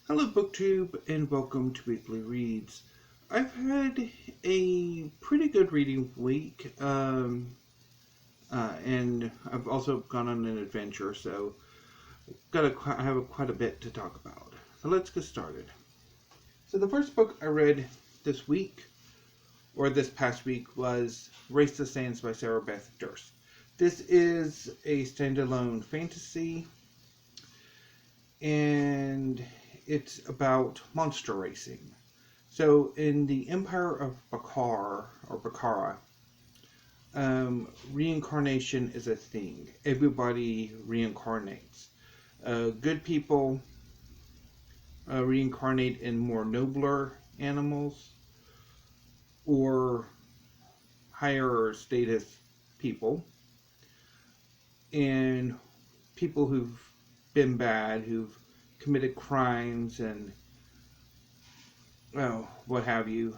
Hello BookTube and welcome to Weekly Reads. I've had a pretty good reading week and I've also gone on an adventure, so I have quite a bit to talk about. So let's get started. So the first book I read this week, or this past week, was Race the Sands by Beth Durst. This is a standalone fantasy and it's about monster racing. So in the Empire of Bakara, reincarnation is a thing. Everybody reincarnates. Good people reincarnate in more nobler animals or higher status people. And people who've been bad, who've committed crimes and what have you,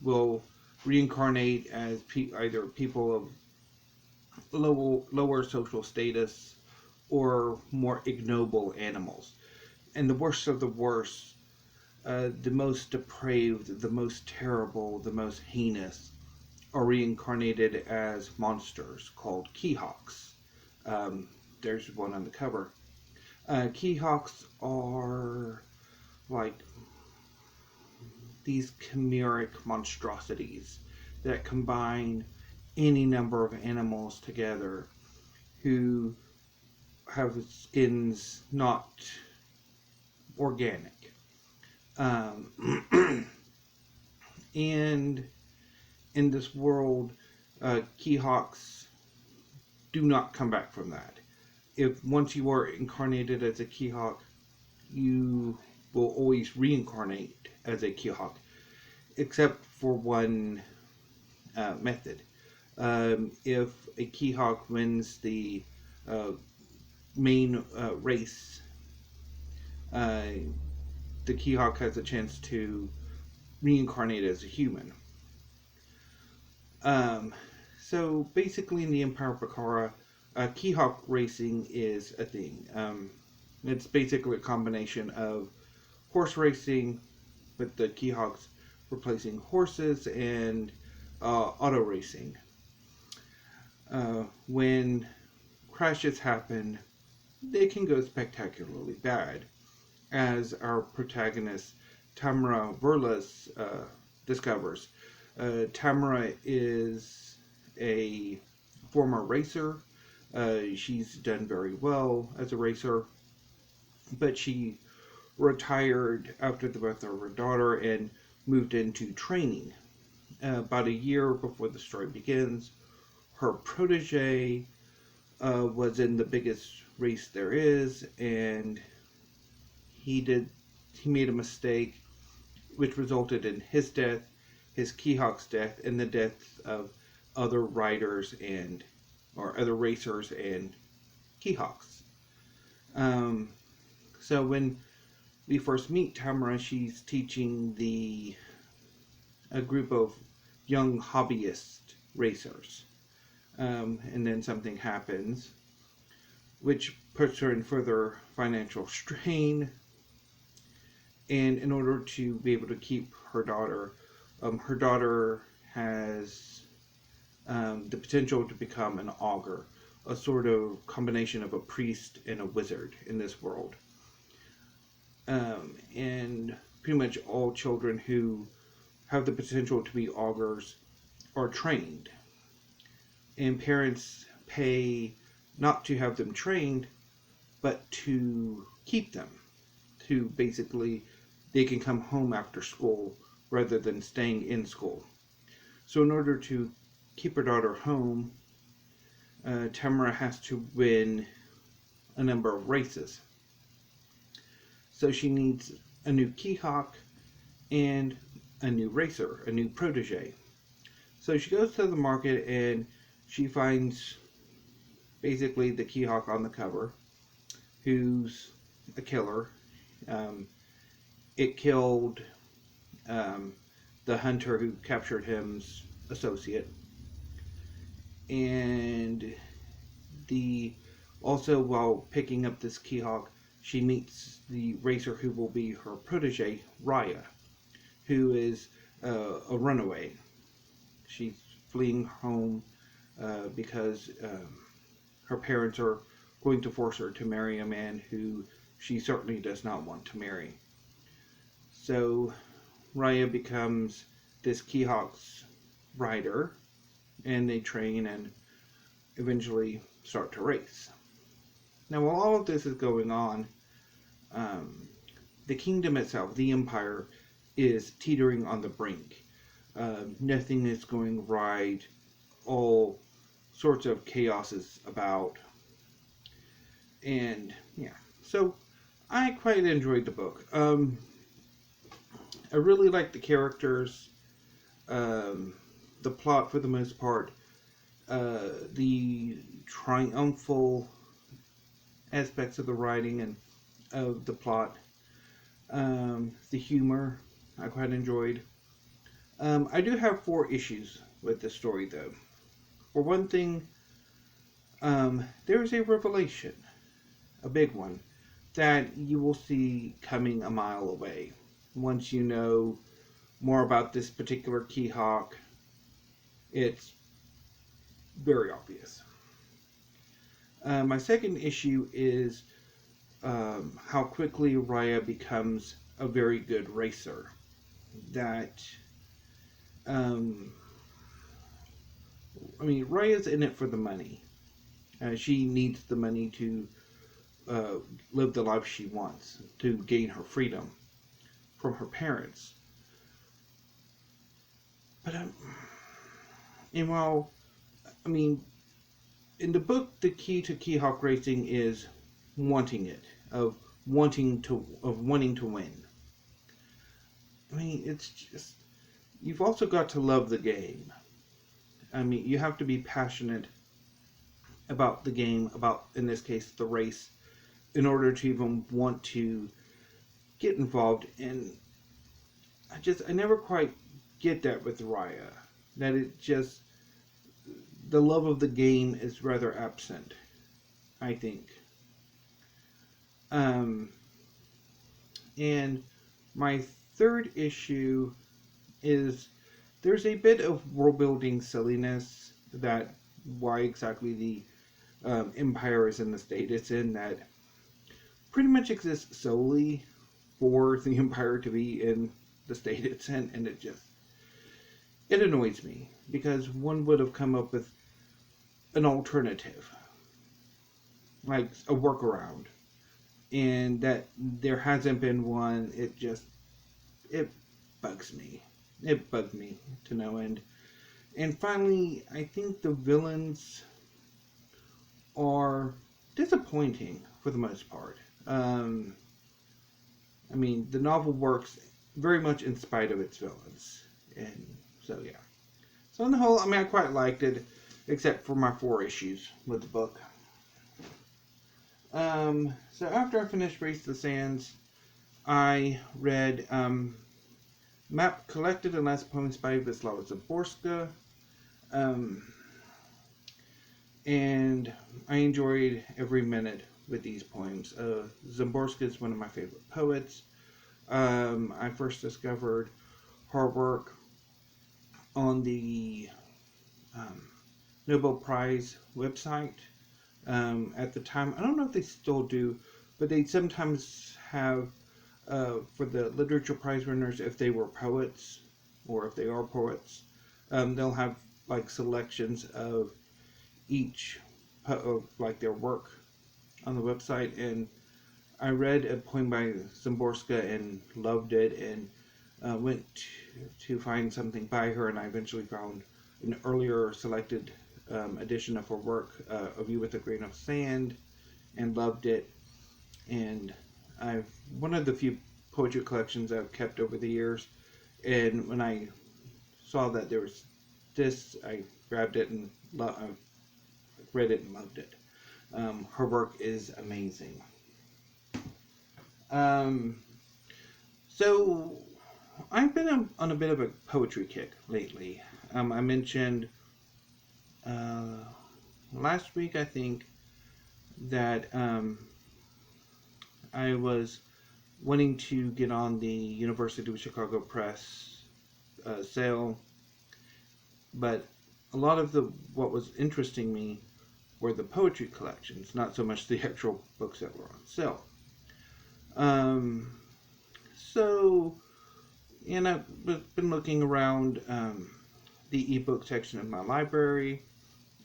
will reincarnate as either people of lower social status or more ignoble animals. And the worst of the worst, the most depraved, the most terrible, the most heinous, are reincarnated as monsters called Keyhawks. There's one on the cover. Keyhawks are like these chimeric monstrosities that combine any number of animals together who have skins not organic. And in this world, Keyhawks do not come back from that. If once you are incarnated as a Keyhawk, you will always reincarnate as a Keyhawk, except for one method. If a Keyhawk wins the main race, the Keyhawk has a chance to reincarnate as a human. So basically in the Empire of Bakara, Keyhawk racing is a thing. It's basically a combination of horse racing, with the Keyhawks replacing horses, and auto racing. When crashes happen, they can go spectacularly bad, as our protagonist Tamara discovers. Tamara is a former racer. She's done very well as a racer, but she retired after the birth of her daughter and moved into training. About a year before the story begins, her protege was in the biggest race there is, and he made a mistake which resulted in his death, his Keyhawk's death, and the deaths of other riders or other racers and Keyhawks. So when we first meet Tamara, she's teaching a group of young hobbyist racers. And then something happens which puts her in further financial strain. And in order to be able to keep her daughter has the potential to become an augur, a sort of combination of a priest and a wizard in this world. And pretty much all children who have the potential to be augurs are trained. And parents pay not to have them trained, but to keep them. To basically, they can come home after school rather than staying in school. So in order to keep her daughter home, Tamara has to win a number of races. So she needs a new Keyhawk and a new racer, a new protege. So she goes to the market and she finds basically the Keyhawk on the cover, who's a killer. It killed the hunter who captured him's associate. And also while picking up this Keyhawk, she meets the racer who will be her protege, Raya, who is a runaway. She's fleeing home because her parents are going to force her to marry a man who she certainly does not want to marry. So Raya becomes this Keyhawk's rider, and they train and eventually start to race. Now, while all of this is going on, the kingdom itself, the empire, is teetering on the brink. Nothing is going right. All sorts of chaos is about. And, yeah. So, I quite enjoyed the book. I really liked the characters. The plot, for the most part. The triumphal aspects of the writing and of the plot. The humor, I quite enjoyed. I do have 4 issues with the story, though. For one thing, there is a revelation, a big one, that you will see coming a mile away. Once you know more about this particular Keyhawk, it's very obvious. My second issue is how quickly Raya becomes a very good racer. That, Raya's in it for the money. She needs the money to live the life she wants, to gain her freedom from her parents. But, and while, in the book, the key to Keyhawk racing is wanting it, of wanting to win. It's just, you've also got to love the game. You have to be passionate about the game, about, in this case, the race, in order to even want to get involved. And I never quite get that with Raya. That it just, the love of the game is rather absent, I think. And my third issue is there's a bit of world building silliness, that why exactly the empire is in the state it's in, that pretty much exists solely for the empire to be in the state it's in, and it annoys me, because one would have come up with an alternative, like a workaround, and that there hasn't been one. It bugs me. It bugged me to no end. And finally, I think the villains are disappointing for the most part. The novel works very much in spite of its villains. And so, yeah. So on the whole, I quite liked it, except for my 4 issues with the book. So after I finished Race to the Sands, I read Map Collected and Last Poems by Wislawa Szymborska. And I enjoyed every minute with these poems. Szymborska is one of my favorite poets. I first discovered her work on the Nobel Prize website. At the time, I don't know if they still do, but they sometimes have, for the literature prize winners, if they were poets, or if they are poets, they'll have like selections of each of like their work on the website. And I read a poem by Szymborska and loved it, and went to find something by her, and I eventually found an earlier selected edition of her work, A View with a Grain of Sand, and loved it. And one of the few poetry collections I've kept over the years, and when I saw that there was this, I grabbed it and I read it and loved it. Her work is amazing. So I've been on a bit of a poetry kick lately. I mentioned last week, I think, that I was wanting to get on the University of Chicago Press sale, but a lot of what was interesting me were the poetry collections, not so much the actual books that were on sale. So, and I've been looking around the ebook section of my library,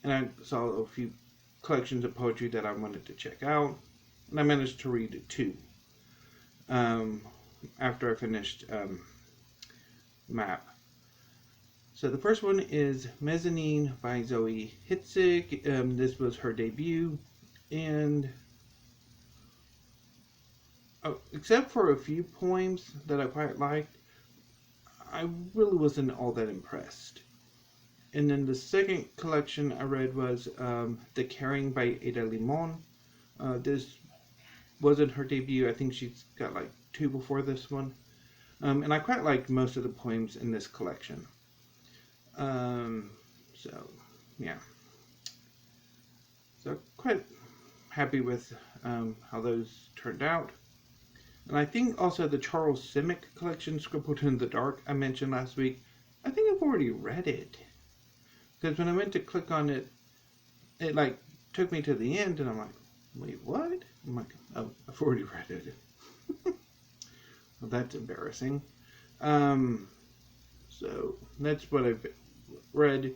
and I saw a few collections of poetry that I wanted to check out, and I managed to read two after I finished Map. So the first one is Mezzanine by Zoe Hitzig. This was her debut, and except for a few poems that I quite liked, I really wasn't all that impressed. And then the second collection I read was The Caring by Ada Limon. This wasn't her debut. I think she's got like two before this one. And I quite liked most of the poems in this collection. So, yeah. So, quite happy with how those turned out. And I think also the Charles Simic collection, Scribbled in the Dark, I mentioned last week, I think I've already read it. Because when I went to click on it, it like took me to the end, and I'm like, wait, what? I'm like, oh, I've already read it. Well, that's embarrassing. So that's what I've read.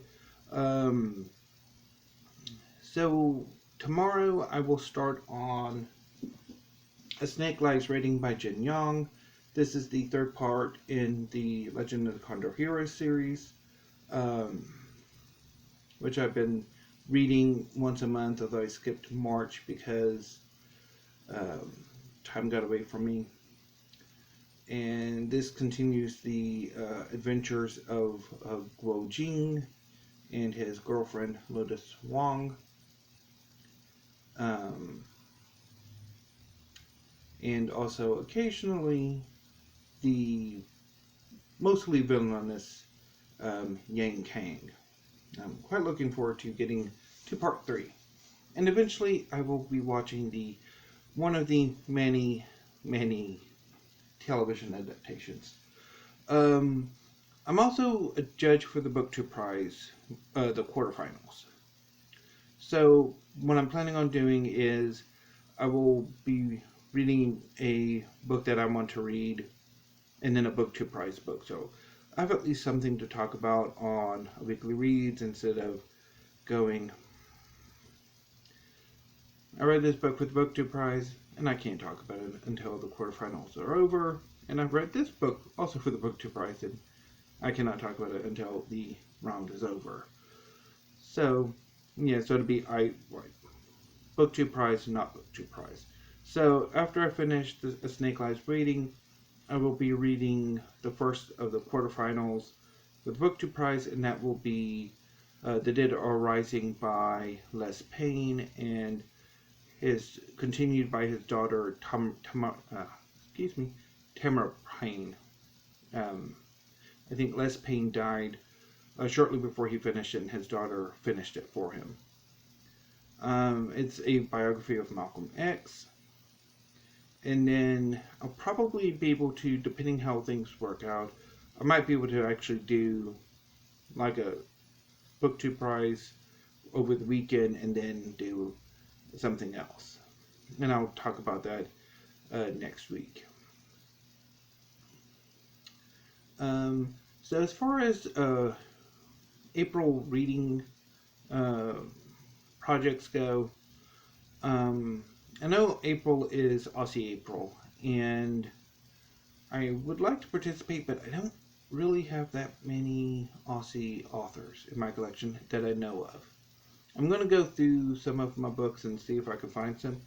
So tomorrow I will start on A Snake Lies Rating by Yong. This is the third part in the Legend of the Condor Heroes series, which I've been reading once a month, although I skipped March because time got away from me. And this continues the adventures of Guo Jing and his girlfriend Lotus Wong. And also occasionally the mostly villainous Yang Kang. I'm quite looking forward to getting to part 3. And eventually I will be watching one of the many television adaptations. I'm also a judge for the BookTube Prize, the quarterfinals. So what I'm planning on doing is I will be reading a book that I want to read, and then a BookTube Prize book. So I have at least something to talk about on Weekly Reads instead of going, I read this book for the BookTube Prize, and I can't talk about it until the quarterfinals are over. And I've read this book also for the BookTube Prize, and I cannot talk about it until the round is over. So, yeah, so it'll be BookTube Prize, not BookTube Prize. So after I finish A Snake Lies Rating, I will be reading the first of the quarterfinals for the BookTube Prize, and that will be The Dead Are Rising by Les Payne, and is continued by his daughter Tamara Payne. I think Les Payne died shortly before he finished it, and his daughter finished it for him. It's a biography of Malcolm X. And then I'll probably be able to, depending how things work out, I might be able to actually do like a BookTube Prize over the weekend and then do something else. And I'll talk about that next week. So as far as April reading projects go, I know April is Aussie April, and I would like to participate, but I don't really have that many Aussie authors in my collection that I know of. I'm going to go through some of my books and see if I can find some,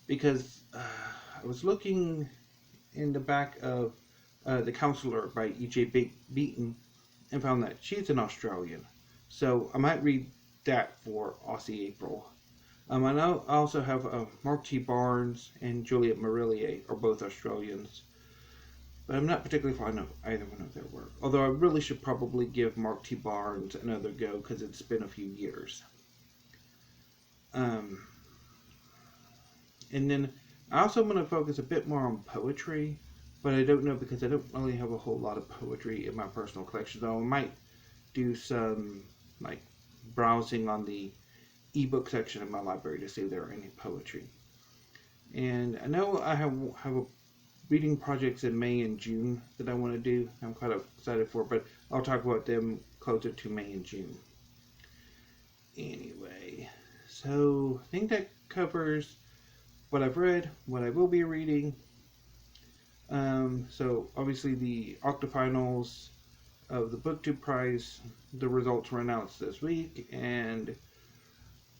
because I was looking in the back of The Counselor by E.J. Beaton and found that she's an Australian. So I might read that for Aussie April. I know I also have Mark T. Barnes and Juliet Marillier are both Australians, but I'm not particularly fond of either one of their work. Although I really should probably give Mark T. Barnes another go because it's been a few years. And then I also want to focus a bit more on poetry, but I don't know because I don't really have a whole lot of poetry in my personal collection. Though I might do some like browsing on the ebook section of my library to see if there are any poetry. And I know I have a reading projects in May and June that I want to do. I'm quite excited for, but I'll talk about them closer to May and June. Anyway, so I think that covers what I've read, what I will be reading. So obviously the octafinals of the BookTube Prize, the results were announced this week, and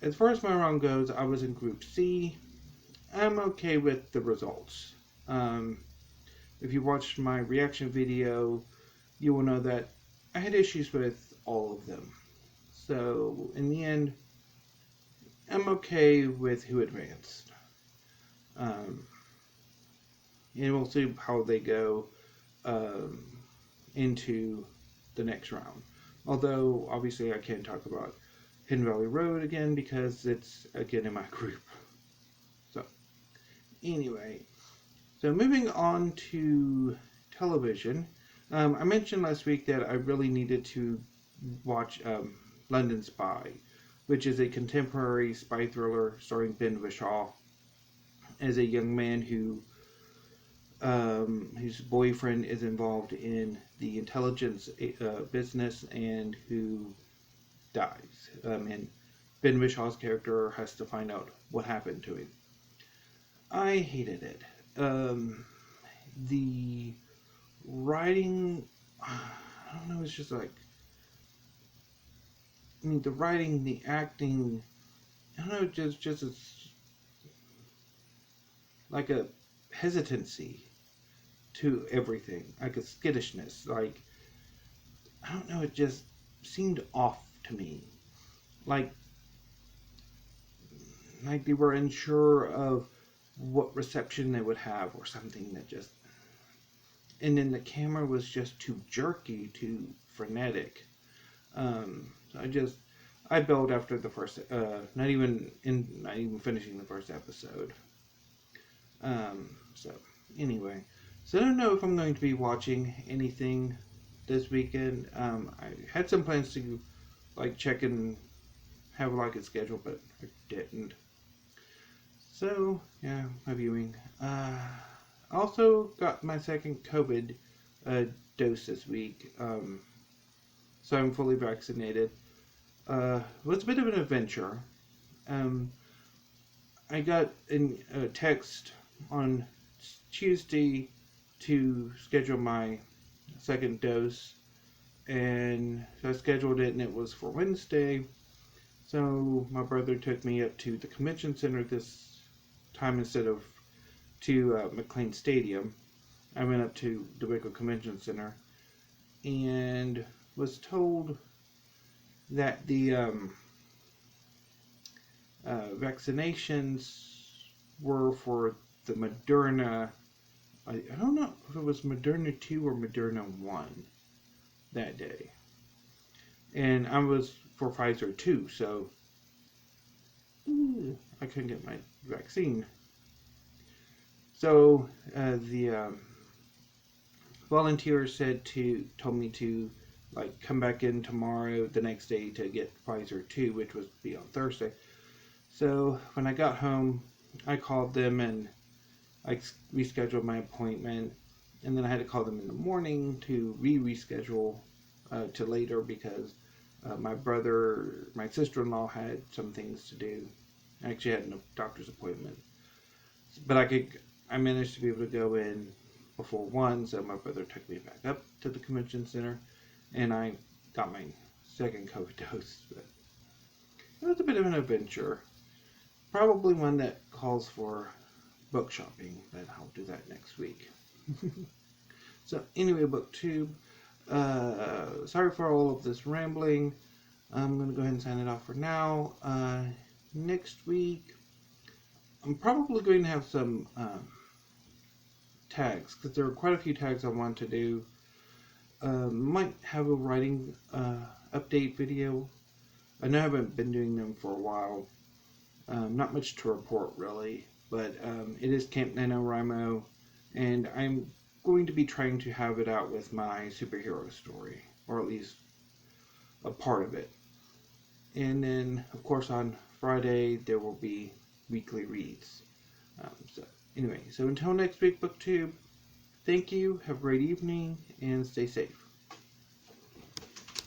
as far as my round goes, I was in Group C. I'm okay with the results. If you watched my reaction video, you will know that I had issues with all of them. So in the end, I'm okay with who advanced. And we'll see how they go into the next round. Although, obviously, I can't talk about Hidden Valley Road again because it's, again, in my group. So, anyway. So, moving on to television. I mentioned last week that I really needed to watch London Spy, which is a contemporary spy thriller starring Ben Whishaw as a young man whose boyfriend is involved in the intelligence business and who dies. And Ben Wishaw's character has to find out what happened to him. I hated it. The writing, I don't know, it's just like, I mean, the writing, the acting, I don't know, just like a hesitancy to everything, like a skittishness, like, I don't know, it just seemed off to me, like they were unsure of what reception they would have or something that just, and then the camera was just too jerky, too frenetic. So I bailed after the first, not even finishing the first episode. So anyway, so I don't know if I'm going to be watching anything this weekend. I had some plans to like check and have like a schedule, but I didn't. So yeah, my viewing. Also got my second COVID dose this week. So I'm fully vaccinated. It was a bit of an adventure. I got a text on Tuesday to schedule my second dose, and so I scheduled it, and it was for Wednesday. So my brother took me up to the convention center this time instead of to McLean Stadium. I went up to the Waco Convention Center and was told that the vaccinations were for the Moderna. I don't know if it was Moderna 2 or Moderna 1 that day. And I was for Pfizer 2, so I couldn't get my vaccine. So the volunteer told me to like come back in tomorrow, the next day, to get Pfizer 2, which was be on Thursday. So when I got home, I called them and I rescheduled my appointment, and then I had to call them in the morning to reschedule to later because my sister-in-law had some things to do. I actually had a doctor's appointment, but I managed to be able to go in before 1, so my brother took me back up to the convention center, and I got my second COVID dose. But it was a bit of an adventure. Probably one that calls for book shopping, but I'll do that next week. So anyway, BookTube. Sorry for all of this rambling. I'm going to go ahead and sign it off for now. Next week, I'm probably going to have some tags, because there are quite a few tags I want to do. Might have a writing update video. I know I haven't been doing them for a while. Not much to report, really. but it is Camp NaNoWriMo, and I'm going to be trying to have it out with my superhero story, or at least a part of it. And then, of course, on Friday, there will be weekly reads. So until next week, BookTube, thank you, have a great evening, and stay safe.